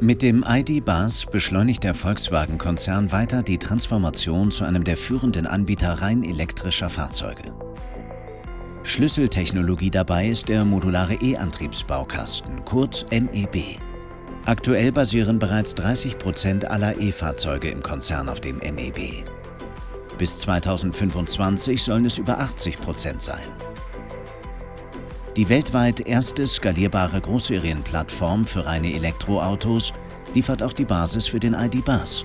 Mit dem ID.Buzz beschleunigt der Volkswagen-Konzern weiter die Transformation zu einem der führenden Anbieter rein elektrischer Fahrzeuge. Schlüsseltechnologie dabei ist der modulare E-Antriebsbaukasten, kurz MEB. Aktuell basieren bereits 30% aller E-Fahrzeuge im Konzern auf dem MEB. Bis 2025 sollen es über 80% sein. Die weltweit erste skalierbare Großserienplattform für reine Elektroautos liefert auch die Basis für den ID.Buzz.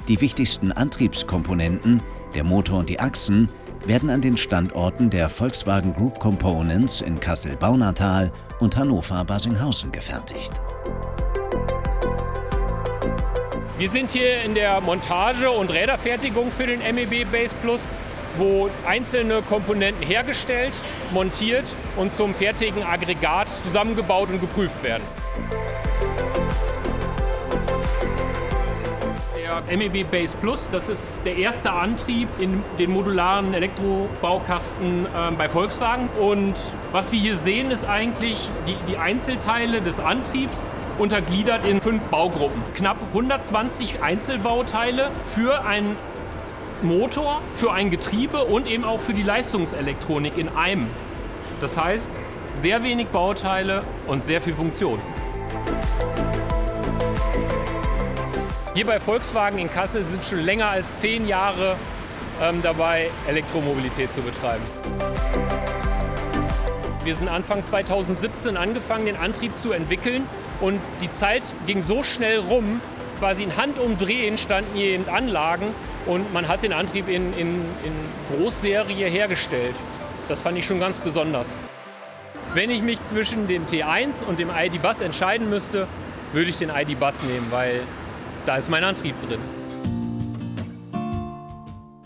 Die wichtigsten Antriebskomponenten, der Motor und die Achsen, werden an den Standorten der Volkswagen Group Components in Kassel-Baunatal und Hannover-Barsinghausen gefertigt. Wir sind hier in der Montage und Räderfertigung für den MEB Base Plus, wo einzelne Komponenten hergestellt, montiert und zum fertigen Aggregat zusammengebaut und geprüft werden. Der MEB Base Plus, das ist der erste Antrieb in den modularen Elektrobaukasten bei Volkswagen. Und was wir hier sehen, ist eigentlich die Einzelteile des Antriebs, untergliedert in 5 Baugruppen. Knapp 120 Einzelbauteile für einen Motor, für ein Getriebe und eben auch für die Leistungselektronik in einem. Das heißt, sehr wenig Bauteile und sehr viel Funktion. Hier bei Volkswagen in Kassel sind schon länger als 10 Jahre dabei, Elektromobilität zu betreiben. Wir sind Anfang 2017 angefangen, den Antrieb zu entwickeln und die Zeit ging so schnell rum, quasi in Handumdrehen standen hier eben Anlagen und man hat den Antrieb in Großserie hergestellt. Das fand ich schon ganz besonders. Wenn ich mich zwischen dem T1 und dem ID.Buzz entscheiden müsste, würde ich den ID.Buzz nehmen, weil da ist mein Antrieb drin.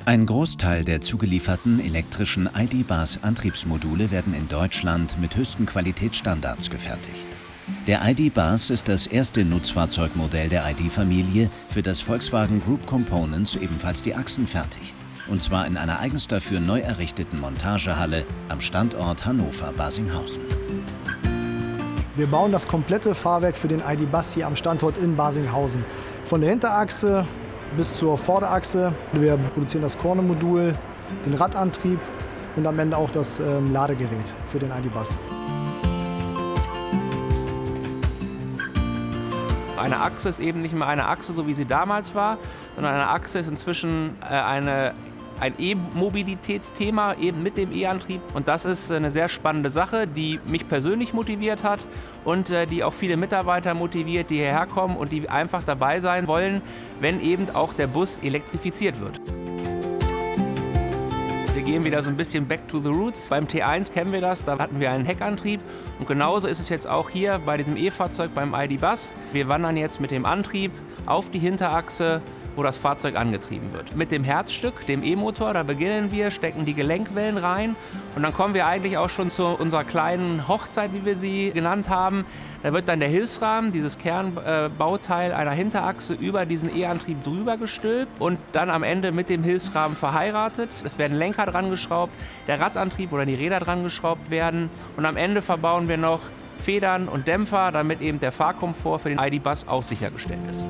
Ein Großteil der zugelieferten elektrischen ID.Buzz-Antriebsmodule werden in Deutschland mit höchsten Qualitätsstandards gefertigt. Der ID.Buzz ist das erste Nutzfahrzeugmodell der ID-Familie, für das Volkswagen Group Components ebenfalls die Achsen fertigt. Und zwar in einer eigens dafür neu errichteten Montagehalle am Standort Hannover-Barsinghausen. Wir bauen das komplette Fahrwerk für den ID.Buzz hier am Standort in Barsinghausen. Von der Hinterachse bis zur Vorderachse. Wir produzieren das Kornemodul, den Radantrieb und am Ende auch das Ladegerät für den ID.Buzz. Eine Achse ist eben nicht mehr eine Achse, so wie sie damals war, sondern eine Achse ist inzwischen ein E-Mobilitätsthema, eben mit dem E-Antrieb. Und das ist eine sehr spannende Sache, die mich persönlich motiviert hat und die auch viele Mitarbeiter motiviert, die hierher kommen und die einfach dabei sein wollen, wenn eben auch der Bus elektrifiziert wird. Wir gehen wieder so ein bisschen back to the roots. Beim T1 kennen wir das, da hatten wir einen Heckantrieb. Und genauso ist es jetzt auch hier bei diesem E-Fahrzeug beim ID.Buzz. Wir wandern jetzt mit dem Antrieb auf die Hinterachse, wo das Fahrzeug angetrieben wird. Mit dem Herzstück, dem E-Motor, da beginnen wir, stecken die Gelenkwellen rein und dann kommen wir eigentlich auch schon zu unserer kleinen Hochzeit, wie wir sie genannt haben. Da wird dann der Hilfsrahmen, dieses Kernbauteil einer Hinterachse, über diesen E-Antrieb drüber gestülpt und dann am Ende mit dem Hilfsrahmen verheiratet. Es werden Lenker dran geschraubt, der Radantrieb oder die Räder dran geschraubt werden und am Ende verbauen wir noch Federn und Dämpfer, damit eben der Fahrkomfort für den ID.Buzz auch sichergestellt ist.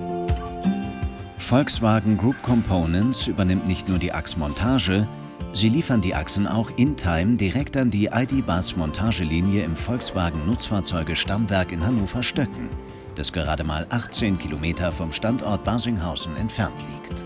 Volkswagen Group Components übernimmt nicht nur die Achsmontage, sie liefern die Achsen auch in Time direkt an die ID.Buzz Montagelinie im Volkswagen Nutzfahrzeuge Stammwerk in Hannover-Stöcken, das gerade mal 18 Kilometer vom Standort Barsinghausen entfernt liegt.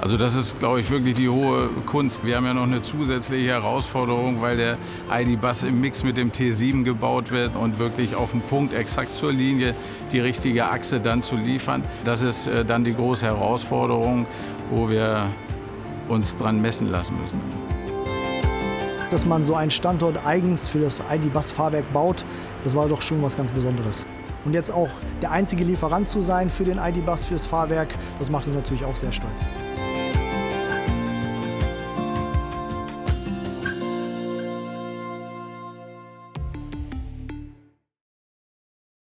Also das ist, glaube ich, wirklich die hohe Kunst. Wir haben ja noch eine zusätzliche Herausforderung, weil der ID.Buzz im Mix mit dem T7 gebaut wird und wirklich auf den Punkt, exakt zur Linie, die richtige Achse dann zu liefern. Das ist dann die große Herausforderung, wo wir uns dran messen lassen müssen. Dass man so einen Standort eigens für das ID.Buzz-Fahrwerk baut, das war doch schon was ganz Besonderes. Und jetzt auch der einzige Lieferant zu sein für den ID.Buzz, fürs Fahrwerk, das macht uns natürlich auch sehr stolz.